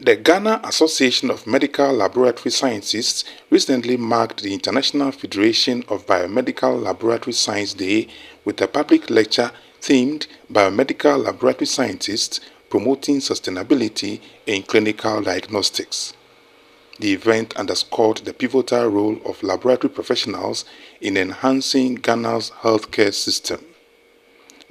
The Ghana Association of Medical Laboratory Scientists recently marked the International Federation of Biomedical Laboratory Science Day with a public lecture themed Biomedical Laboratory Scientists Promoting Sustainability in Clinical Diagnostics. The event underscored the pivotal role of laboratory professionals in enhancing Ghana's healthcare system.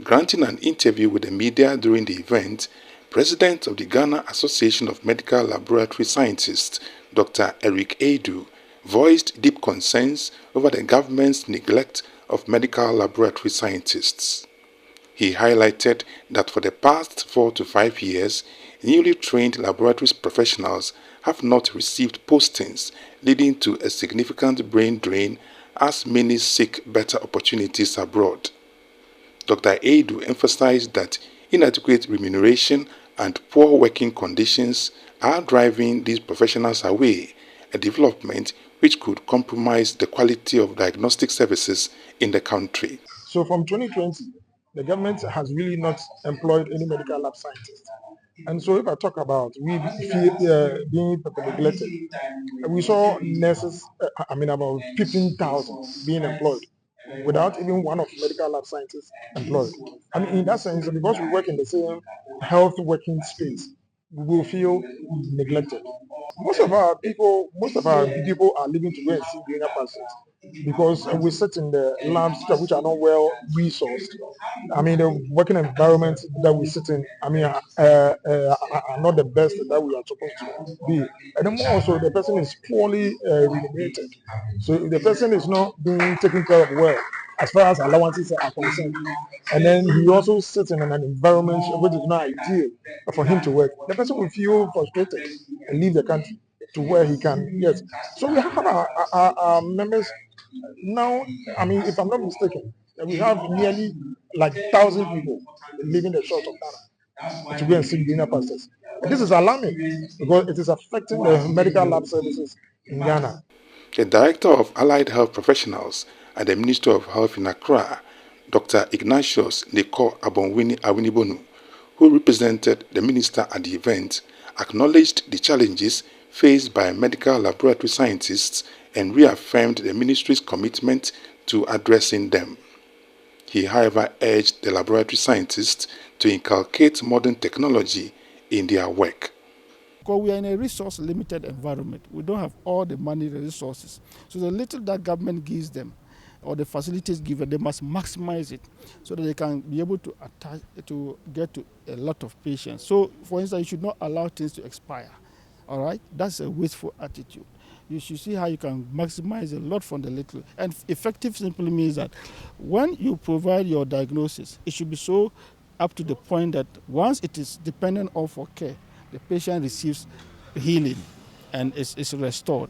Granting an interview with the media during the event, President of the Ghana Association of Medical Laboratory Scientists, Dr. Eric Adu, voiced deep concerns over the government's neglect of medical laboratory scientists. He highlighted that for the past 4 to 5 years, newly trained laboratory professionals have not received postings, leading to a significant brain drain as many seek better opportunities abroad. Dr. Adu emphasized that inadequate remuneration and poor working conditions are driving these professionals away, a development which could compromise the quality of diagnostic services in the country. So from 2020, the government has really not employed any medical lab scientists. And so if I talk about we being neglected, we saw nurses, about 15,000 being employed without even one of medical lab scientists employed. I mean, in that sense, because we work in the same health working space, we will feel neglected. Most of our people are leaving to go and see greener pastures because we sit in the labs which are not well resourced. I mean, the working environment that we sit in, are not the best that we are supposed to be. And then more also, the person is poorly remunerated. So if the person is not being taken care of well, as far as allowances are concerned, and then he also sits in an environment which is not ideal for him to work, the person will feel frustrated and leave the country to where he can. Yes. So we have our members now. I mean, if I'm not mistaken, we have nearly like 1,000 people leaving the shores of Ghana to go and seek greener pastures. And this is alarming because it is affecting the medical lab services in Ghana. The Director of Allied Health Professionals at the Ministry of Health in Accra, Dr. Ignatius Neko Awinibonu, who represented the minister at the event, acknowledged the challenges faced by medical laboratory scientists and reaffirmed the ministry's commitment to addressing them. He, however, urged the laboratory scientists to inculcate modern technology in their work. Because we are in a resource-limited environment. We don't have all the money, the resources. So the little that government gives them, or the facilities given, they must maximize it so that they can be able to get to a lot of patients. So, for instance, you should not allow things to expire. All right? That's a wasteful attitude. You should see how you can maximize a lot from the little. And effective simply means that when you provide your diagnosis, it should be so up to the point that once it is dependent on for care, the patient receives healing and is restored.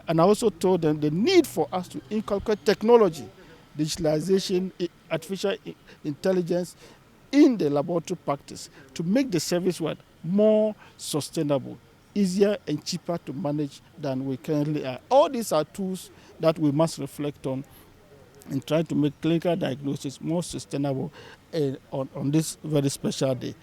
And I also told them the need for us to inculcate technology, digitalization, artificial intelligence in the laboratory practice to make the service more sustainable, easier and cheaper to manage than we currently are. All these are tools that we must reflect on and try to make clinical diagnosis more sustainable on this very special day.